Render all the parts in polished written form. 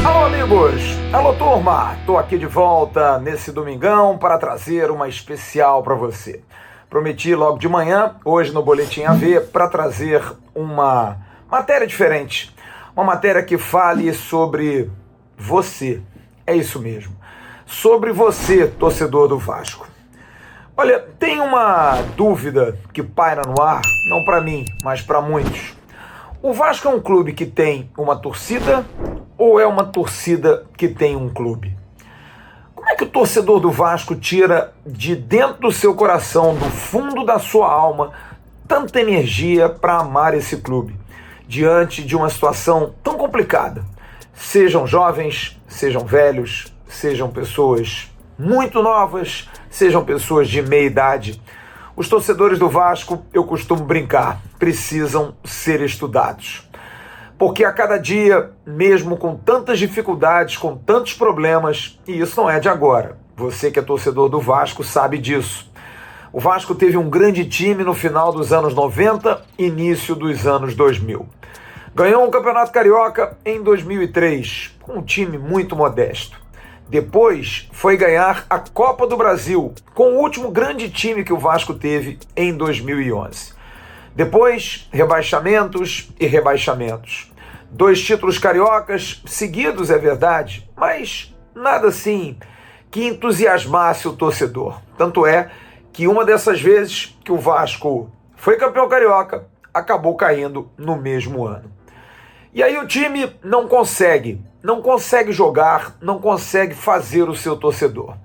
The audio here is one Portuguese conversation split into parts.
Alô, amigos! Alô, turma! Tô aqui de volta nesse domingão para trazer uma especial para você. Prometi logo de manhã, hoje no Boletim AV, para trazer uma matéria diferente. Uma matéria que fale sobre você. É isso mesmo. Sobre você, torcedor do Vasco. Olha, tem uma dúvida que paira no ar, não para mim, mas para muitos. O Vasco é um clube que tem uma torcida ou é uma torcida que tem um clube? Como é que o torcedor do Vasco tira de dentro do seu coração, do fundo da sua alma, tanta energia para amar esse clube, diante de uma situação tão complicada? Sejam jovens, sejam velhos, sejam pessoas muito novas, sejam pessoas de meia idade. Os torcedores do Vasco, eu costumo brincar, precisam ser estudados. Porque a cada dia, mesmo com tantas dificuldades, com tantos problemas, e isso não é de agora, você que é torcedor do Vasco sabe disso. O Vasco teve um grande time no final dos anos 90, início dos anos 2000. Ganhou um Campeonato Carioca em 2003, com um time muito modesto. Depois foi ganhar a Copa do Brasil, com o último grande time que o Vasco teve em 2011. Depois, rebaixamentos e rebaixamentos. 2 títulos cariocas seguidos, é verdade, mas nada assim que entusiasmasse o torcedor. Tanto é que uma dessas vezes que o Vasco foi campeão carioca, acabou caindo no mesmo ano. E aí o time não consegue jogar, não consegue fazer o seu torcedor.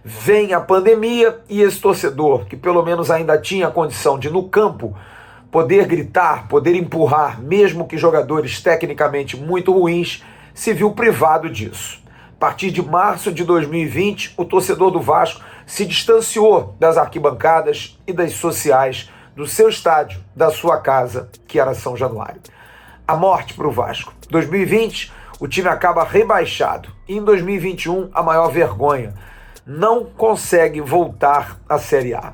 Vem a pandemia e esse torcedor, que pelo menos ainda tinha a condição de no campo poder gritar, poder empurrar, mesmo que jogadores tecnicamente muito ruins, se viu privado disso. A partir de março de 2020, o torcedor do Vasco se distanciou das arquibancadas e das sociais do seu estádio, da sua casa, que era São Januário. A morte para o Vasco. 2020, o time acaba rebaixado. E em 2021, a maior vergonha. Não consegue voltar à Série A.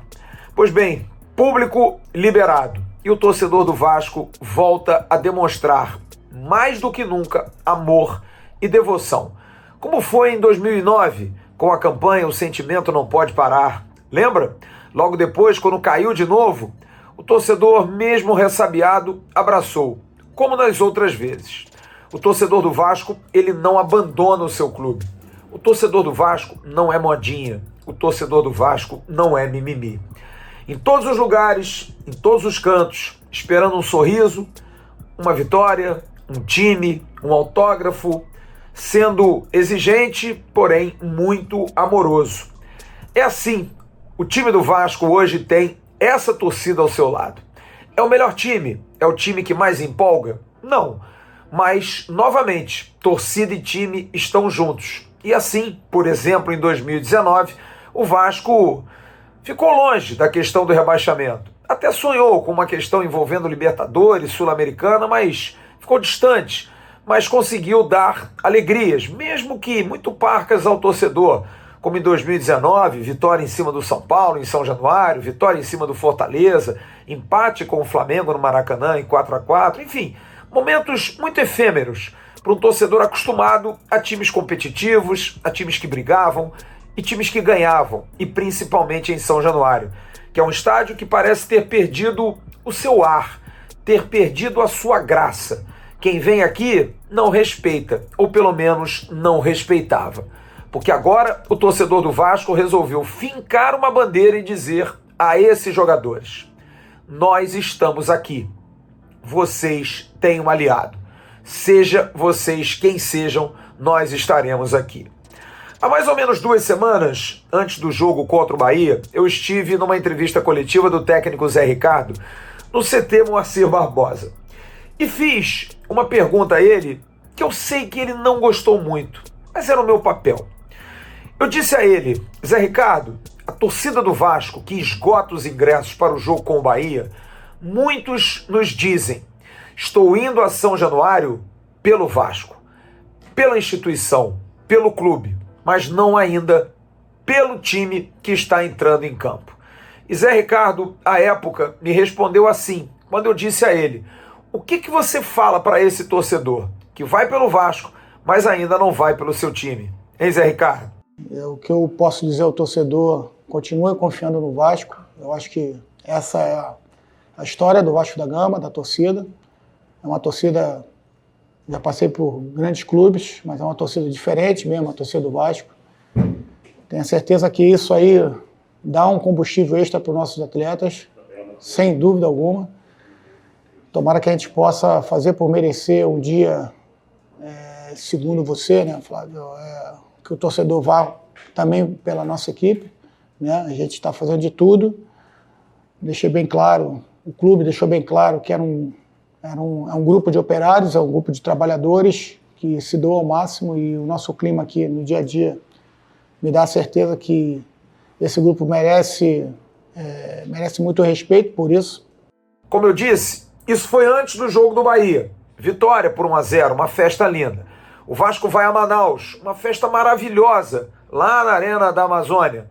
Pois bem, público liberado. E o torcedor do Vasco volta a demonstrar, mais do que nunca, amor e devoção. Como foi em 2009, com a campanha O Sentimento Não Pode Parar. Lembra? Logo depois, quando caiu de novo, o torcedor, mesmo ressabiado, abraçou, como nas outras vezes. O torcedor do Vasco, ele não abandona o seu clube. O torcedor do Vasco não é modinha. O torcedor do Vasco não é mimimi. Em todos os lugares, em todos os cantos, esperando um sorriso, uma vitória, um time, um autógrafo, sendo exigente, porém muito amoroso. É assim, o time do Vasco hoje tem essa torcida ao seu lado. É o melhor time? É o time que mais empolga? Não, mas, novamente, torcida e time estão juntos. E assim, por exemplo, em 2019, o Vasco ficou longe da questão do rebaixamento. Até sonhou com uma questão envolvendo Libertadores, Sul-Americana, mas ficou distante. Mas conseguiu dar alegrias, mesmo que muito parcas ao torcedor. Como em 2019, vitória em cima do São Paulo, em São Januário, vitória em cima do Fortaleza, empate com o Flamengo no Maracanã em 4-4, enfim, momentos muito efêmeros para um torcedor acostumado a times competitivos, a times que brigavam, e times que ganhavam, e principalmente em São Januário, que é um estádio que parece ter perdido o seu ar, ter perdido a sua graça. Quem vem aqui não respeita, ou pelo menos não respeitava. Porque agora o torcedor do Vasco resolveu fincar uma bandeira e dizer a esses jogadores: nós estamos aqui, vocês têm um aliado. Seja vocês quem sejam, nós estaremos aqui. Há mais ou menos 2 semanas, antes do jogo contra o Bahia, eu estive numa entrevista coletiva do técnico Zé Ricardo no CT Moacir Barbosa. E fiz uma pergunta a ele que eu sei que ele não gostou muito, mas era o meu papel. Eu disse a ele: Zé Ricardo, a torcida do Vasco que esgota os ingressos para o jogo com o Bahia, muitos nos dizem: estou indo a São Januário pelo Vasco, pela instituição, pelo clube, mas não ainda pelo time que está entrando em campo. E Zé Ricardo, à época, me respondeu assim, quando eu disse a ele: o que você fala para esse torcedor que vai pelo Vasco, mas ainda não vai pelo seu time? Hein, Zé Ricardo? O que eu posso dizer ao torcedor: continue confiando no Vasco. Eu acho que essa é a história do Vasco da Gama, da torcida. É uma torcida, já passei por grandes clubes, mas é uma torcida diferente mesmo, a torcida do Vasco. Tenho certeza que isso aí dá um combustível extra para os nossos atletas, sem dúvida alguma. Tomara que a gente possa fazer por merecer um dia, segundo você, né, Flávio, que o torcedor vá também pela nossa equipe, né? A gente está fazendo de tudo. Deixei bem claro, o clube deixou bem claro que é um grupo de operários, é um grupo de trabalhadores que se doam ao máximo, e o nosso clima aqui no dia a dia me dá a certeza que esse grupo merece muito respeito por isso. Como eu disse, isso foi antes do jogo do Bahia. Vitória por 1-0, uma festa linda. O Vasco vai a Manaus, uma festa maravilhosa, lá na Arena da Amazônia.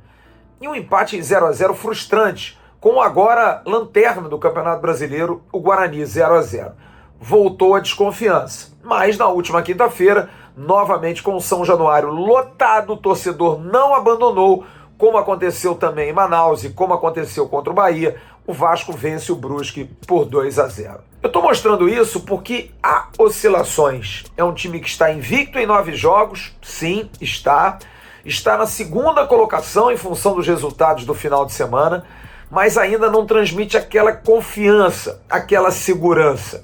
E um empate em 0-0 frustrante, com o agora lanterna do Campeonato Brasileiro, o Guarani, 0-0. Voltou a desconfiança. Mas na última quinta-feira, novamente com o São Januário lotado, o torcedor não abandonou, como aconteceu também em Manaus e como aconteceu contra o Bahia. O Vasco vence o Brusque por 2-0. Eu estou mostrando isso porque há oscilações. É um time que está invicto em 9 jogos, sim, está. Está na segunda colocação em função dos resultados do final de semana, mas ainda não transmite aquela confiança, aquela segurança.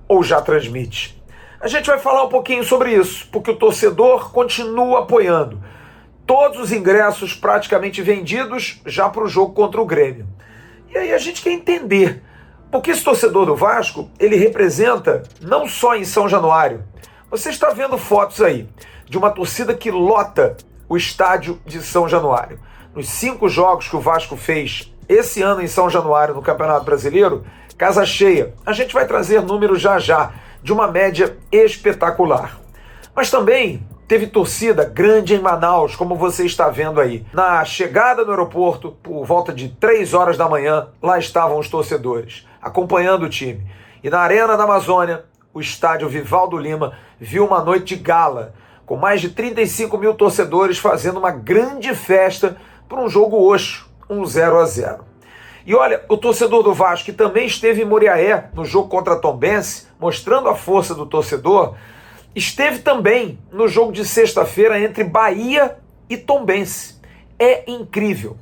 Ou já transmite? A gente vai falar um pouquinho sobre isso, porque o torcedor continua apoiando. Todos os ingressos praticamente vendidos já para o jogo contra o Grêmio. E aí a gente quer entender, porque esse torcedor do Vasco, ele representa não só em São Januário. Você está vendo fotos aí de uma torcida que lota o estádio de São Januário. Nos 5 jogos que o Vasco fez esse ano em São Januário no Campeonato Brasileiro, casa cheia. A gente vai trazer números já já, de uma média espetacular. Mas também teve torcida grande em Manaus, como você está vendo aí. Na chegada no aeroporto, por volta de 3 horas da manhã, lá estavam os torcedores, acompanhando o time. E na Arena da Amazônia, o estádio Vivaldo Lima viu uma noite de gala, com mais de 35 mil torcedores fazendo uma grande festa por um jogo oxo, um 0-0. E olha, o torcedor do Vasco, que também esteve em Muriaé no jogo contra a Tombense, mostrando a força do torcedor, esteve também no jogo de sexta-feira entre Bahia e Tombense. É incrível.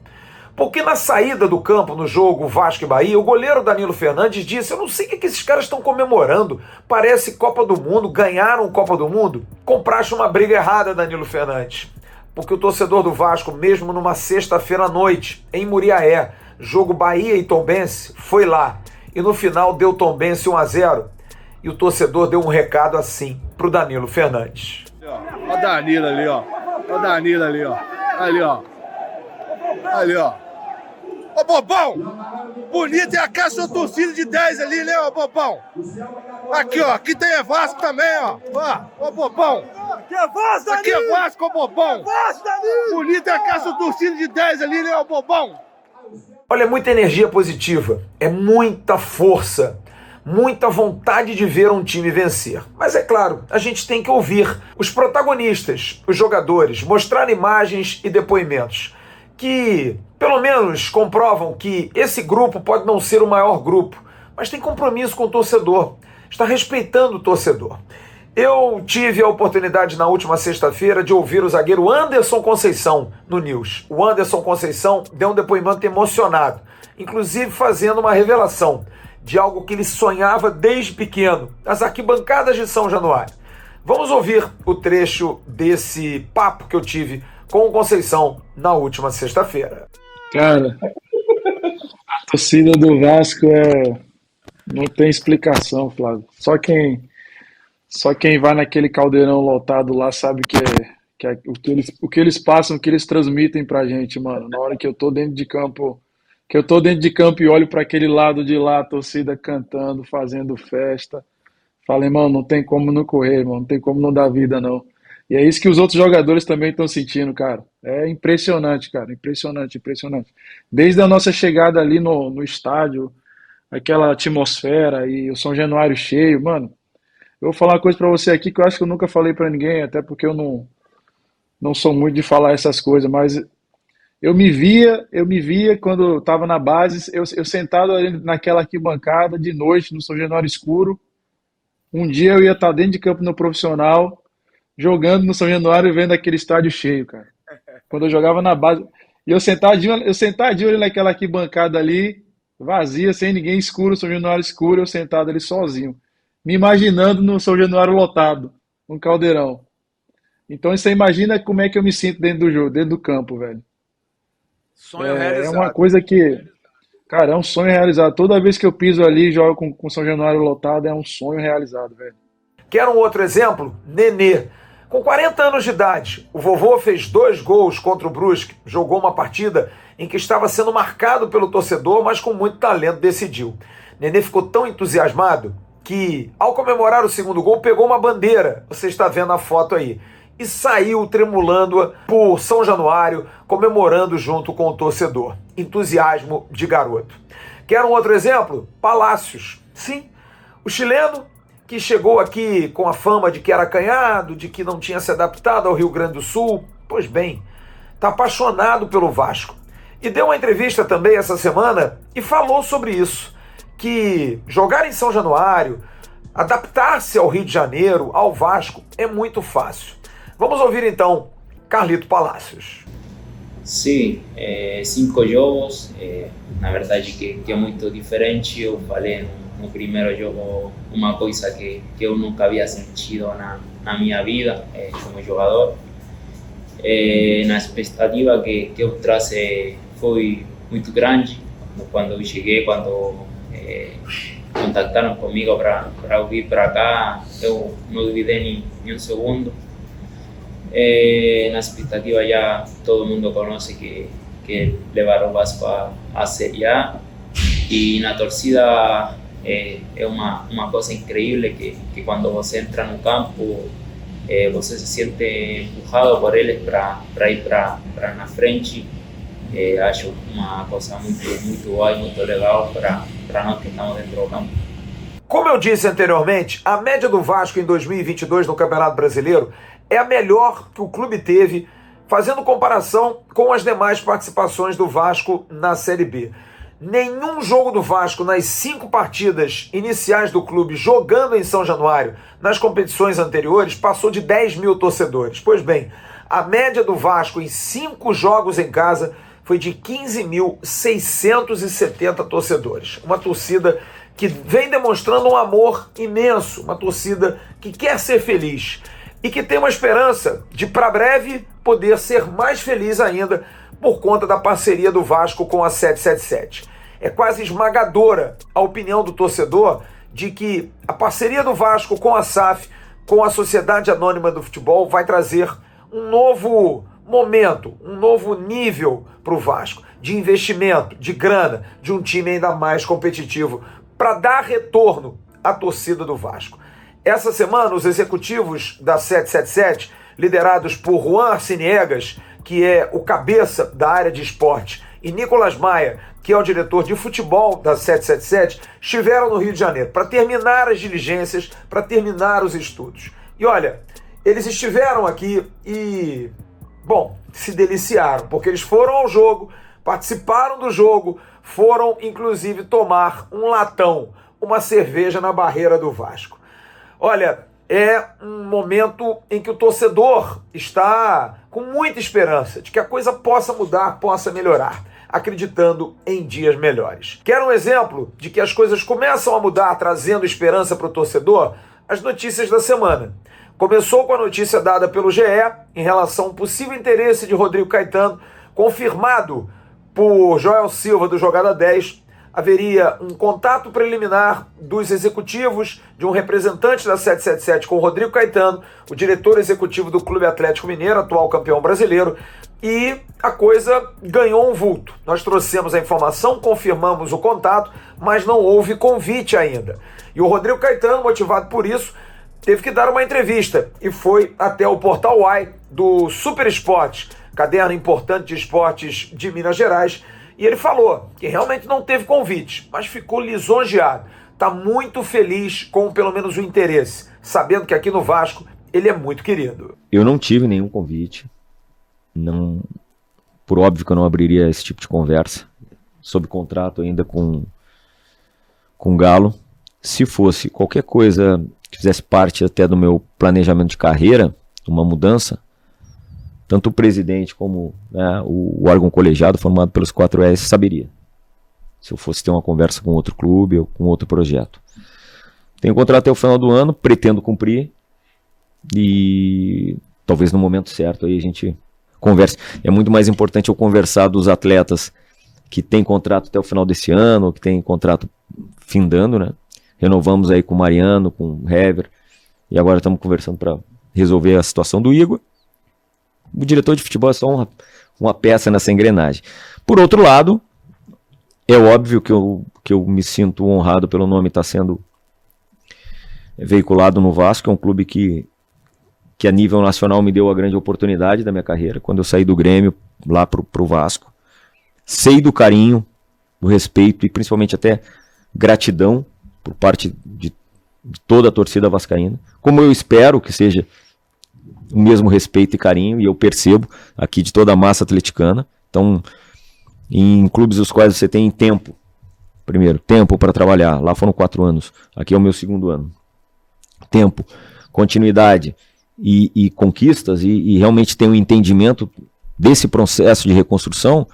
Porque na saída do campo, no jogo Vasco e Bahia, o goleiro Danilo Fernandes disse: eu não sei o que esses caras estão comemorando, parece Copa do Mundo, ganharam Copa do Mundo. Compraste uma briga errada, Danilo Fernandes. Porque o torcedor do Vasco, mesmo numa sexta-feira à noite, em Muriaé, jogo Bahia e Tombense, foi lá. E no final deu Tombense 1-0. E o torcedor deu um recado assim pro Danilo Fernandes. Olha o Danilo ali, ó. Olha o Danilo ali, ó. Ali, ó. Ali, ó. Ô, Bobão! Bonito é a sua torcida de 10 ali, né, ô, Bobão? Aqui, ó. Aqui tem Vasco também, ó. Ó, ô, Bobão. Aqui é Vasco, Danilo! Aqui é Vasco, ô, Bobão. Vasco, Danilo! Bonito é a sua torcida de 10 ali, né, ô, Bobão? Olha, é muita energia positiva. É muita força. Muita vontade de ver um time vencer. Mas é claro, a gente tem que ouvir os protagonistas, os jogadores, mostrar imagens e depoimentos que, pelo menos, comprovam que esse grupo pode não ser o maior grupo, mas tem compromisso com o torcedor, está respeitando o torcedor. Eu tive a oportunidade na última sexta-feira de ouvir o zagueiro Anderson Conceição no News. O Anderson Conceição deu um depoimento emocionado, inclusive fazendo uma revelação de algo que ele sonhava desde pequeno, nas arquibancadas de São Januário. Vamos ouvir o trecho desse papo que eu tive com o Conceição na última sexta-feira. Cara, a torcida do Vasco não tem explicação, Flávio. Só quem vai naquele caldeirão lotado lá sabe o que eles passam, o que eles transmitem pra gente, mano. Na hora que eu tô dentro de campo, e olho para aquele lado de lá, a torcida cantando, fazendo festa. Falei, mano, não tem como não correr, mano, não tem como não dar vida, não. E é isso que os outros jogadores também estão sentindo, cara. É impressionante, cara. Impressionante, impressionante. Desde a nossa chegada ali no estádio, aquela atmosfera e o São Januário cheio, mano. Eu vou falar uma coisa pra você aqui que eu acho que eu nunca falei pra ninguém, até porque eu não sou muito de falar essas coisas, mas eu me via quando eu tava na base, eu sentado ali naquela arquibancada de noite no São Januário escuro. Um dia eu ia estar dentro de campo no profissional, jogando no São Januário e vendo aquele estádio cheio, cara. Quando eu jogava na base. E eu sentadinho ali naquela arquibancada ali, vazia, sem ninguém, escuro, São Januário escuro, eu sentado ali sozinho. Me imaginando no São Januário lotado, no Caldeirão. Então você imagina como é que eu me sinto dentro do jogo, dentro do campo, velho. Sonho É uma realizado. coisa que, cara, é um sonho realizado. Toda vez que eu piso ali e jogo com São Januário lotado, é um sonho realizado, velho. Quer um outro exemplo? Nenê. Com 40 anos de idade, o vovô fez 2 gols contra o Brusque, jogou uma partida em que estava sendo marcado pelo torcedor, mas com muito talento decidiu. Nenê ficou tão entusiasmado que, ao comemorar o segundo gol, pegou uma bandeira, você está vendo a foto aí, e saiu tremulando-a por São Januário, comemorando junto com o torcedor. Entusiasmo de garoto. Quer um outro exemplo? Palácios. Sim, o chileno que chegou aqui com a fama de que era acanhado, de que não tinha se adaptado ao Rio Grande do Sul, pois bem, está apaixonado pelo Vasco. E deu uma entrevista também essa semana e falou sobre isso, que jogar em São Januário, adaptar-se ao Rio de Janeiro, ao Vasco, é muito fácil. Vamos ouvir então Carlito Palácios. Sim, 5 jogos, na verdade que é muito diferente. Eu falei no primeiro jogo uma coisa que eu nunca havia sentido na minha vida como jogador. Na expectativa que eu trouxe foi muito grande. Quando eu cheguei, quando contactaram comigo para eu vir para cá, eu não duvidei nem um segundo. Na expectativa ya todo el mundo conoce que levaram o Vasco a Série A, e na torcida é uma coisa incrível que quando você entra no campo você se sente empurrado por eles para ir para na frente. Acho uma coisa muito boa e muito legal para nós que estamos dentro do campo. Como eu disse anteriormente, a média do Vasco em 2022 no Campeonato Brasileiro é a melhor que o clube teve, fazendo comparação com as demais participações do Vasco na Série B. Nenhum jogo do Vasco nas 5 partidas iniciais do clube jogando em São Januário nas competições anteriores passou de 10 mil torcedores. Pois bem, a média do Vasco em 5 jogos em casa foi de 15.670 torcedores. Uma torcida que vem demonstrando um amor imenso, uma torcida que quer ser feliz e que tem uma esperança de, para breve, poder ser mais feliz ainda por conta da parceria do Vasco com a 777. É quase esmagadora a opinião do torcedor de que a parceria do Vasco com a SAF, com a Sociedade Anônima do Futebol, vai trazer um novo momento, um novo nível para o Vasco, de investimento, de grana, de um time ainda mais competitivo, para dar retorno à torcida do Vasco. Essa semana, os executivos da 777, liderados por Juan Arciniegas, que é o cabeça da área de esporte, e Nicolas Maia, que é o diretor de futebol da 777, estiveram no Rio de Janeiro para terminar as diligências, para terminar os estudos. E olha, eles estiveram aqui e, bom, se deliciaram, porque eles foram ao jogo, participaram do jogo, foram inclusive tomar um latão, uma cerveja na barreira do Vasco. Olha, é um momento em que o torcedor está com muita esperança de que a coisa possa mudar, possa melhorar, acreditando em dias melhores. Quer um exemplo de que as coisas começam a mudar, trazendo esperança para o torcedor? As notícias da semana. Começou com a notícia dada pelo GE em relação ao possível interesse de Rodrigo Caetano, confirmado por Joel Silva, do Jogada 10. Haveria um contato preliminar dos executivos, de um representante da 777 com o Rodrigo Caetano, o diretor executivo do Clube Atlético Mineiro, atual campeão brasileiro, e a coisa ganhou um vulto. Nós trouxemos a informação, confirmamos o contato, mas não houve convite ainda. E o Rodrigo Caetano, motivado por isso, teve que dar uma entrevista e foi até o Portal Uai do Super Esportes, caderno importante de esportes de Minas Gerais, e ele falou que realmente não teve convite, mas ficou lisonjeado. Está muito feliz com pelo menos o interesse, sabendo que aqui no Vasco ele é muito querido. Eu não tive nenhum convite, não, por óbvio que eu não abriria esse tipo de conversa, sob contrato ainda com o Galo. Se fosse qualquer coisa que fizesse parte até do meu planejamento de carreira, uma mudança, tanto o presidente como, né, o órgão colegiado formado pelos 4Es saberia. Se eu fosse ter uma conversa com outro clube ou com outro projeto. Tenho contrato até o final do ano, pretendo cumprir e talvez no momento certo aí a gente converse. É muito mais importante eu conversar dos atletas que têm contrato até o final desse ano, ou que têm contrato findando, né? Renovamos aí com o Mariano, com o Hever, e agora estamos conversando para resolver a situação do Igor. O diretor de futebol é só uma peça nessa engrenagem. Por outro lado, é óbvio que eu me sinto honrado pelo nome estar sendo veiculado no Vasco. É um clube que a nível nacional me deu a grande oportunidade da minha carreira, quando eu saí do Grêmio lá pro Vasco. Sei do carinho, do respeito e principalmente até gratidão por parte de toda a torcida vascaína, como eu espero que seja o mesmo respeito e carinho, e eu percebo aqui de toda a massa atleticana. Então, em clubes os quais você tem tempo, primeiro, tempo para trabalhar, lá foram 4 anos, aqui é o meu 2º ano, tempo, continuidade e conquistas, e realmente tem um entendimento desse processo de reconstrução,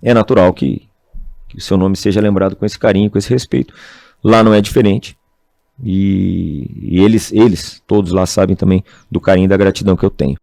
é natural que o seu nome seja lembrado com esse carinho, com esse respeito. Lá não é diferente, e eles todos lá sabem também do carinho e da gratidão que eu tenho.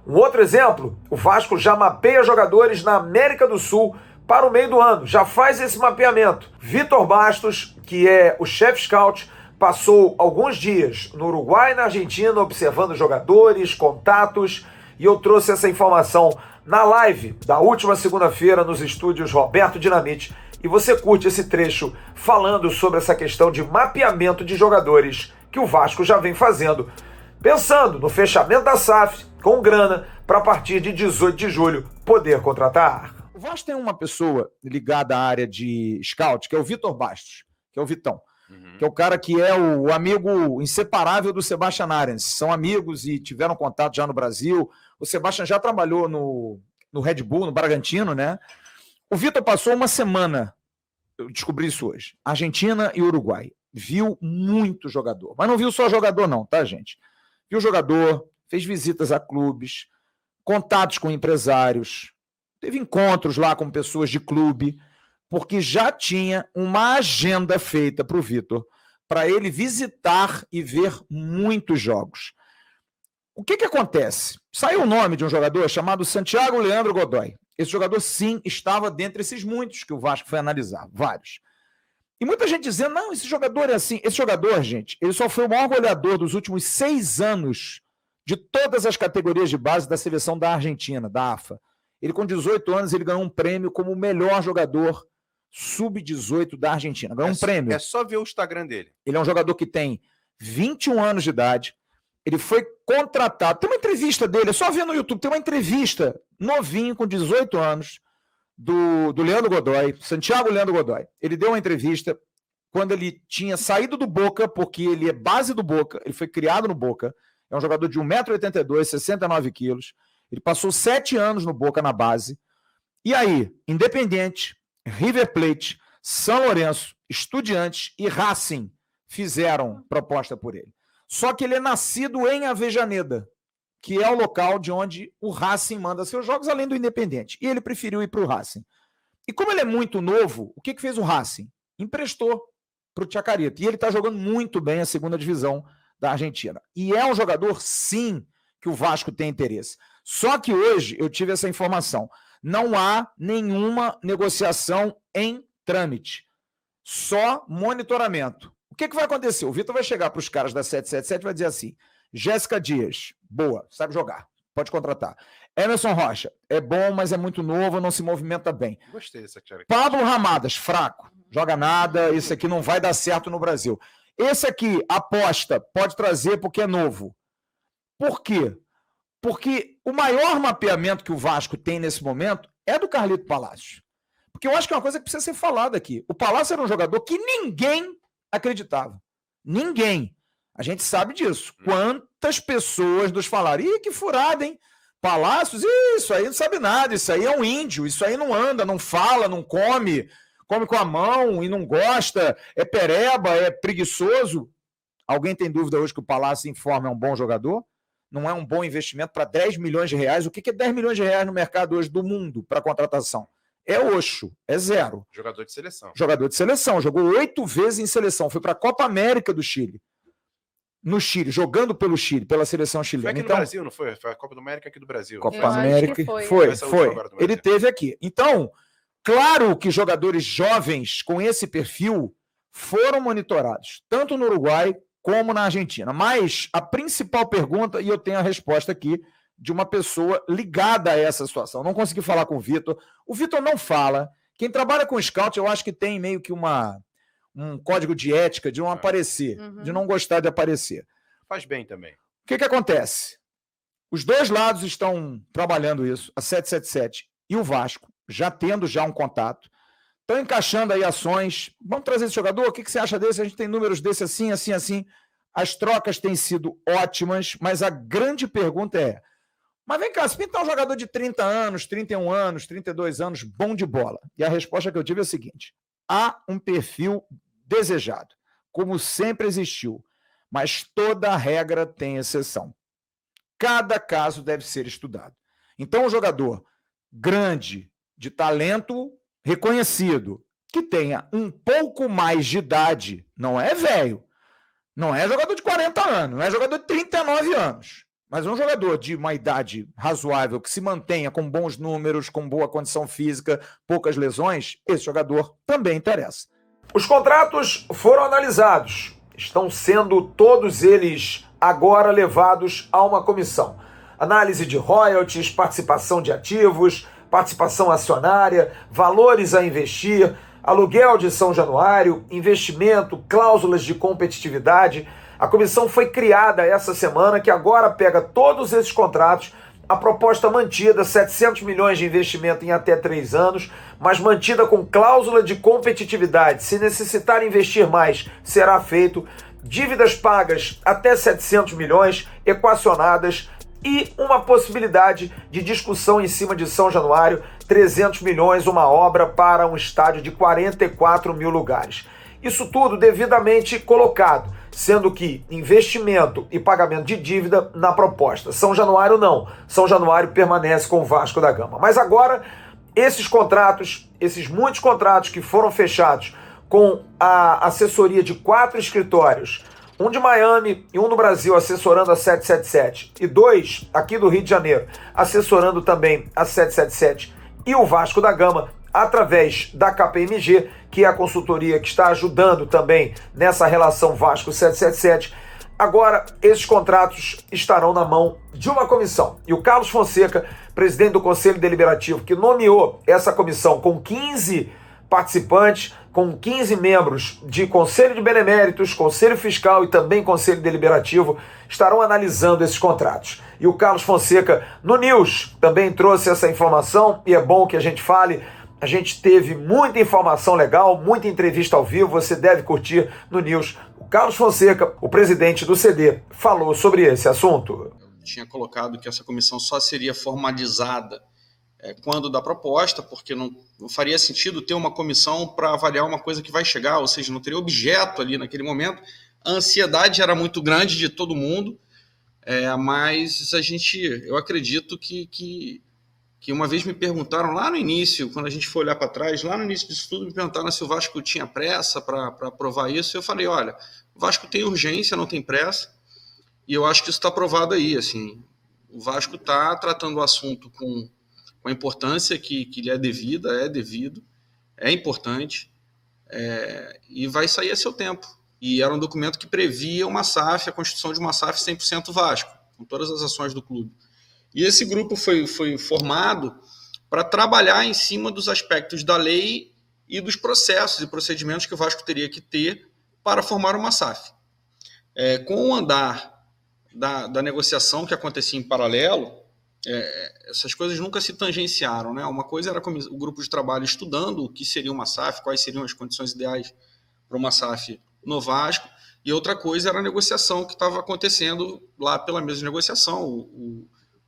Um outro exemplo, o Vasco já mapeia jogadores na América do Sul para o meio do ano, já faz esse mapeamento. Vitor Bastos, que é o chefe scout, passou alguns dias no Uruguai e na Argentina observando jogadores, contatos, e eu trouxe essa informação na live da última segunda-feira nos estúdios Roberto Dinamite, e você curte esse trecho falando sobre essa questão de mapeamento de jogadores que o Vasco já vem fazendo, pensando no fechamento da SAF com grana para a partir de 18 de julho poder contratar. O Vasco tem uma pessoa ligada à área de scout, que é o Vitor Bastos, que é o Vitão, que é o cara que é o amigo inseparável do Sebastian Arens. São amigos e tiveram contato já no Brasil. O Sebastian já trabalhou no Red Bull, no Bragantino, né? O Vitor passou uma semana, eu descobri isso hoje, Argentina e Uruguai. Viu muito jogador, mas não viu só jogador não, tá, gente? Viu jogador, fez visitas a clubes, contatos com empresários, teve encontros lá com pessoas de clube, porque já tinha uma agenda feita para o Vitor, para ele visitar e ver muitos jogos. O que acontece? Saiu o nome de um jogador chamado Santiago Leandro Godoy. Esse jogador, sim, estava dentre esses muitos que o Vasco foi analisar, vários. E muita gente dizendo, não, esse jogador é assim. Esse jogador, gente, ele só foi o maior goleador dos últimos 6 anos de todas as categorias de base da seleção da Argentina, da AFA. Ele, com 18 anos, ele ganhou um prêmio como o melhor jogador sub-18 da Argentina. Ganhou um prêmio. É só ver o Instagram dele. Ele é um jogador que tem 21 anos de idade. Ele foi contratado. Tem uma entrevista dele, é só ver no YouTube. Tem uma entrevista novinho, com 18 anos, do Leandro Godoy, Santiago Leandro Godoy. Ele deu uma entrevista quando ele tinha saído do Boca, porque ele é base do Boca, ele foi criado no Boca. É um jogador de 1,82 m, 69 quilos. Ele passou 7 anos no Boca na base. E aí, Independiente, River Plate, São Lourenço, Estudiantes e Racing fizeram proposta por ele. Só que ele é nascido em Avejaneda, que é o local de onde o Racing manda seus jogos, além do Independiente. E ele preferiu ir para o Racing. E como ele é muito novo, o que fez o Racing? Emprestou para o Chacarita. E ele está jogando muito bem a 2ª divisão da Argentina. E é um jogador, sim, que o Vasco tem interesse. Só que hoje eu tive essa informação. Não há nenhuma negociação em trâmite. Só monitoramento. O que vai acontecer? O Vitor vai chegar para os caras da 777 e vai dizer assim: Jéssica Dias, boa, sabe jogar, pode contratar. Emerson Rocha, é bom, mas é muito novo, não se movimenta bem. Gostei dessa, Thiago. Pablo Ramadas, fraco, joga nada, isso aqui não vai dar certo no Brasil. Esse aqui, aposta, pode trazer porque é novo. Por quê? Porque o maior mapeamento que o Vasco tem nesse momento é do Carlito Palácio. Porque eu acho que é uma coisa que precisa ser falada aqui. O Palácio era um jogador que ninguém acreditava. Ninguém. A gente sabe disso. Quantas pessoas nos falaram, ih, que furada, hein? Palácios, isso aí não sabe nada, isso aí é um índio, isso aí não anda, não fala, não come, come com a mão e não gosta, é pereba, é preguiçoso. Alguém tem dúvida hoje que o Palácio Informa é um bom jogador? Não é um bom investimento para 10 milhões de reais? O que é 10 milhões de reais no mercado hoje do mundo para contratação? É oxo, é zero. Jogador de seleção. Jogador de seleção, jogou 8 vezes em seleção, foi para a Copa América do Chile. No Chile, jogando pelo Chile, pela seleção chilena. Foi aqui então, no Brasil, não foi? Foi a Copa do América aqui do Brasil. Copa América. Foi. Ele teve aqui. Então, claro que jogadores jovens com esse perfil foram monitorados, tanto no Uruguai como na Argentina. Mas a principal pergunta, e eu tenho a resposta aqui, de uma pessoa ligada a essa situação. Não consegui falar com o Vitor. O Vitor não fala. Quem trabalha com scout, eu acho que tem meio que um código de ética de não aparecer, de não gostar de aparecer. Faz bem também. O que acontece? Os dois lados estão trabalhando isso, a 777 e o Vasco, já tendo um contato, estão encaixando aí ações. Vamos trazer esse jogador? O que você acha desse? A gente tem números desse assim, assim, assim. As trocas têm sido ótimas, mas a grande pergunta é, mas vem cá, se pintar um jogador de 30 anos, 31 anos, 32 anos, bom de bola. E a resposta que eu tive é a seguinte, há um perfil desejado, como sempre existiu, mas toda regra tem exceção. Cada caso deve ser estudado. Então, um jogador grande, de talento reconhecido, que tenha um pouco mais de idade, não é velho, não é jogador de 40 anos, não é jogador de 39 anos, mas um jogador de uma idade razoável, que se mantenha com bons números, com boa condição física, poucas lesões, esse jogador também interessa. Os contratos foram analisados. Estão sendo todos eles agora levados a uma comissão. Análise de royalties, participação de ativos, participação acionária, valores a investir, aluguel de São Januário, investimento, cláusulas de competitividade. A comissão foi criada essa semana, que agora pega todos esses contratos. A proposta mantida, 700 milhões de investimento em até 3 anos, mas mantida com cláusula de competitividade. Se necessitar investir mais, será feito. Dívidas pagas até 700 milhões, equacionadas, e uma possibilidade de discussão em cima de São Januário, 300 milhões, uma obra para um estádio de 44 mil lugares. Isso tudo devidamente colocado, sendo que investimento e pagamento de dívida na proposta. São Januário não. São Januário permanece com o Vasco da Gama. Mas agora, esses contratos, esses muitos contratos que foram fechados com a assessoria de 4 escritórios, um de Miami e um no Brasil assessorando a 777 e 2 aqui do Rio de Janeiro assessorando também a 777 e o Vasco da Gama, através da KPMG, que é a consultoria que está ajudando também nessa relação Vasco 777. Agora, esses contratos estarão na mão de uma comissão. E o Carlos Fonseca, presidente do Conselho Deliberativo, que nomeou essa comissão com 15 participantes, com 15 membros de Conselho de Beneméritos, Conselho Fiscal e também Conselho Deliberativo, estarão analisando esses contratos. E o Carlos Fonseca, no News, também trouxe essa informação, e é bom que a gente fale. A gente teve muita informação legal, muita entrevista ao vivo, você deve curtir no News. O Carlos Fonseca, o presidente do CD, falou sobre esse assunto. Eu tinha colocado que essa comissão só seria formalizada quando da proposta, porque não faria sentido ter uma comissão para avaliar uma coisa que vai chegar, ou seja, não teria objeto ali naquele momento. A ansiedade era muito grande de todo mundo, mas eu acredito que uma vez me perguntaram lá no início, quando a gente foi olhar para trás, lá no início disso tudo, me perguntaram se o Vasco tinha pressa para aprovar isso. Eu falei, olha, o Vasco tem urgência, não tem pressa, e eu acho que isso está provado aí. Assim, o Vasco está tratando o assunto com a importância que lhe é devida, é devido, é importante, e vai sair a seu tempo. E era um documento que previa uma SAF, a constituição de uma SAF 100% Vasco, com todas as ações do clube. E esse grupo foi formado para trabalhar em cima dos aspectos da lei e dos processos e procedimentos que o Vasco teria que ter para formar uma SAF. Com o andar da negociação que acontecia em paralelo, essas coisas nunca se tangenciaram, né? Uma coisa era o grupo de trabalho estudando o que seria uma SAF, quais seriam as condições ideais para uma SAF no Vasco, e outra coisa era a negociação que estava acontecendo lá pela mesa de negociação.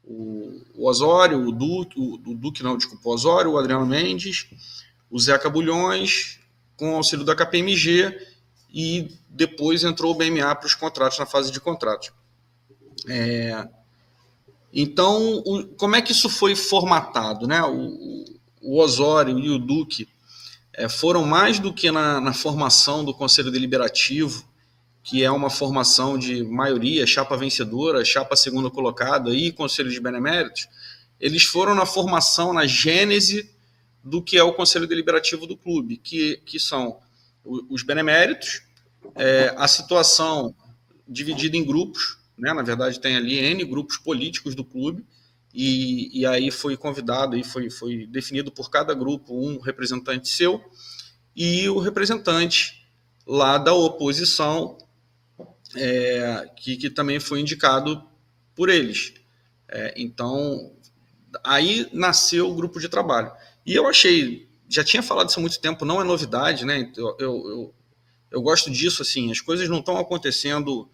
O Osório, o Osório, o Adriano Mendes, o Zeca Bulhões, com o auxílio da KPMG, e depois entrou o BMA para os contratos, na fase de contratos. Então, como é que isso foi formatado, né? O Osório e o Duque foram mais do que na formação do Conselho Deliberativo, que é uma formação de maioria, chapa vencedora, chapa segunda colocada e Conselho de Beneméritos. Eles foram na formação, na gênese do que é o Conselho Deliberativo do clube, que são os beneméritos, a situação dividida em grupos, né? Na verdade tem ali N grupos políticos do clube, e aí foi convidado, e foi definido por cada grupo um representante seu, e o representante lá da oposição, que também foi indicado por eles. Então, aí nasceu o grupo de trabalho. E eu achei, já tinha falado isso há muito tempo, não é novidade, né? Eu gosto disso, assim, as coisas não estão acontecendo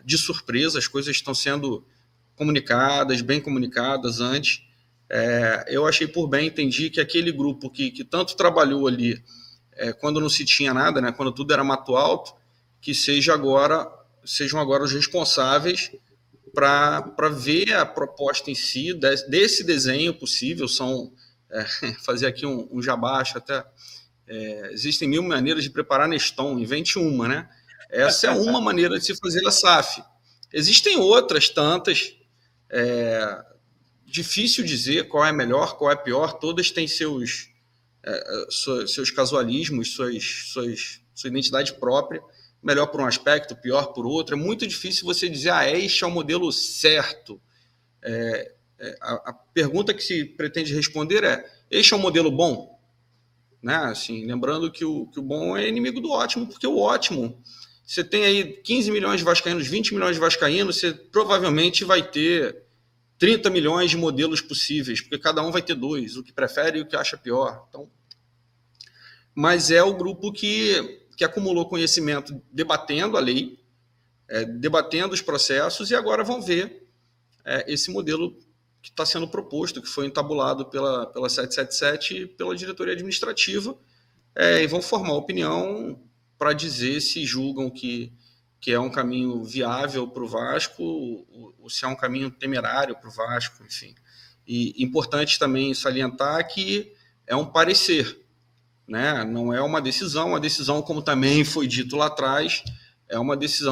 de surpresa, as coisas estão sendo comunicadas, bem comunicadas antes. Eu achei por bem, entendi que aquele grupo que tanto trabalhou ali, quando não se tinha nada, né, quando tudo era mato alto, que sejam agora os responsáveis para ver a proposta em si, desse desenho possível. Fazer aqui um jabá, até existem 1000 maneiras de preparar Neston, invente uma, né? Essa é uma maneira de se fazer a SAF. Existem outras tantas, difícil dizer qual é melhor, qual é pior, todas têm seus casualismos, sua identidade própria, melhor por um aspecto, pior por outro. É muito difícil você dizer, este é o modelo certo. A pergunta que se pretende responder este é um modelo bom? Né? Assim, lembrando que o bom é inimigo do ótimo, porque o ótimo, você tem aí 15 milhões de vascaínos, 20 milhões de vascaínos, você provavelmente vai ter 30 milhões de modelos possíveis, porque cada um vai ter 2, o que prefere e o que acha pior. Então, mas é o grupo que acumulou conhecimento debatendo a lei, debatendo os processos, e agora vão ver esse modelo que está sendo proposto, que foi entabulado pela 777 e pela diretoria administrativa, e vão formar opinião para dizer se julgam que é um caminho viável para o Vasco, ou se é um caminho temerário para o Vasco, enfim. E importante também salientar que é um parecer, né? Não é uma decisão, como também foi dito lá atrás,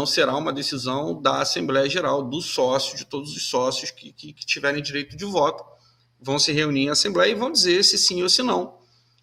será uma decisão da Assembleia Geral, dos sócios, de todos os sócios que tiverem direito de voto, vão se reunir em Assembleia e vão dizer se sim ou se não,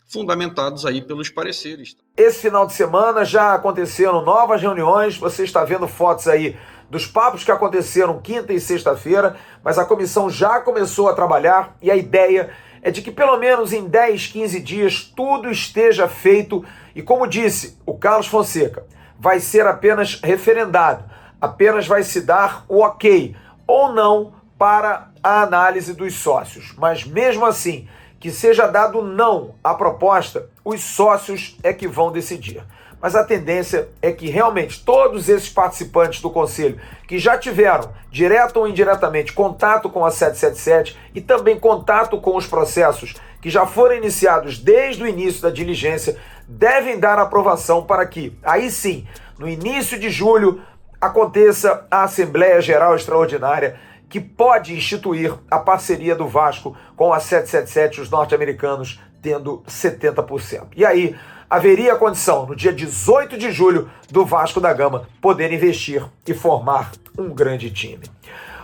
fundamentados aí pelos pareceres. Esse final de semana já aconteceram novas reuniões, você está vendo fotos aí dos papos que aconteceram quinta e sexta-feira, mas a comissão já começou a trabalhar e a ideia é de que pelo menos em 10, 15 dias tudo esteja feito e, como disse o Carlos Fonseca, vai ser apenas referendado, apenas vai se dar o ok ou não para a análise dos sócios. Mas mesmo assim, que seja dado não à proposta, os sócios é que vão decidir. Mas a tendência é que realmente todos esses participantes do Conselho que já tiveram, direto ou indiretamente, contato com a 777 e também contato com os processos que já foram iniciados desde o início da diligência, devem dar aprovação para que, aí sim, no início de julho, aconteça a Assembleia Geral Extraordinária que pode instituir a parceria do Vasco com a 777, os norte-americanos tendo 70%. E aí haveria a condição, no dia 18 de julho, do Vasco da Gama poder investir e formar um grande time.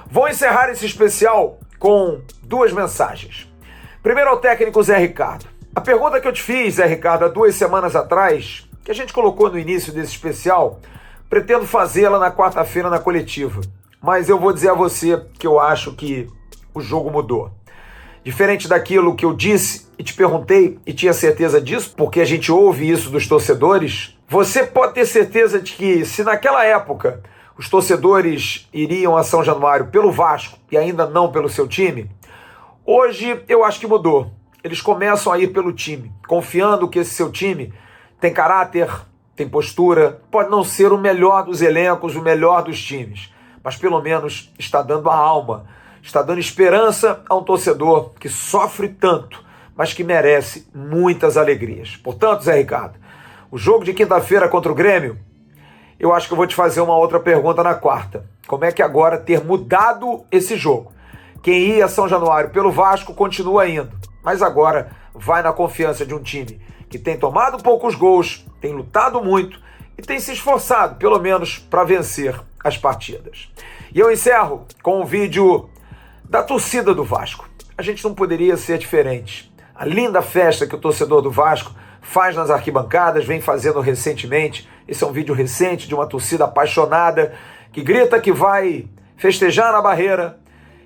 Vou encerrar esse especial com 2 mensagens. Primeiro ao técnico Zé Ricardo. A pergunta que eu te fiz, Zé Ricardo, há 2 semanas atrás, que a gente colocou no início desse especial, pretendo fazê-la na quarta-feira na coletiva. Mas eu vou dizer a você que eu acho que o jogo mudou. Diferente daquilo que eu disse e te perguntei e tinha certeza disso, porque a gente ouve isso dos torcedores, você pode ter certeza de que se naquela época os torcedores iriam a São Januário pelo Vasco e ainda não pelo seu time, hoje eu acho que mudou. Eles começam a ir pelo time, confiando que esse seu time tem caráter, tem postura, pode não ser o melhor dos elencos, o melhor dos times, mas pelo menos está dando a alma, está dando esperança a um torcedor que sofre tanto, mas que merece muitas alegrias. Portanto, Zé Ricardo, o jogo de quinta-feira contra o Grêmio, eu acho que eu vou te fazer uma outra pergunta na quarta. Como é que agora ter mudado esse jogo? Quem ia a São Januário pelo Vasco continua indo, mas agora vai na confiança de um time que tem tomado poucos gols, tem lutado muito e tem se esforçado, pelo menos, para vencer as partidas. E eu encerro com um vídeo da torcida do Vasco. A gente não poderia ser diferente. A linda festa que o torcedor do Vasco faz nas arquibancadas, vem fazendo recentemente. Esse é um vídeo recente de uma torcida apaixonada que grita que vai festejar na barreira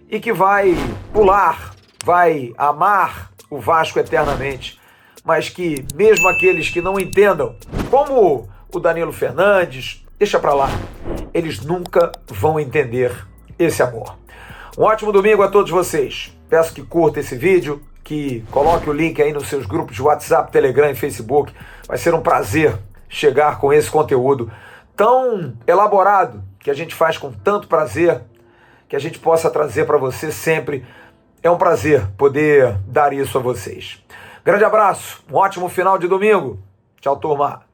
e que vai pular, vai amar o Vasco eternamente, mas que mesmo aqueles que não entendam, como o Danilo Fernandes, deixa pra lá, eles nunca vão entender esse amor. Um ótimo domingo a todos vocês. Peço que curta esse vídeo, que coloque o link aí nos seus grupos de WhatsApp, Telegram e Facebook. Vai ser um prazer chegar com esse conteúdo tão elaborado, que a gente faz com tanto prazer, que a gente possa trazer para você sempre. É um prazer poder dar isso a vocês. Grande abraço, um ótimo final de domingo. Tchau, turma.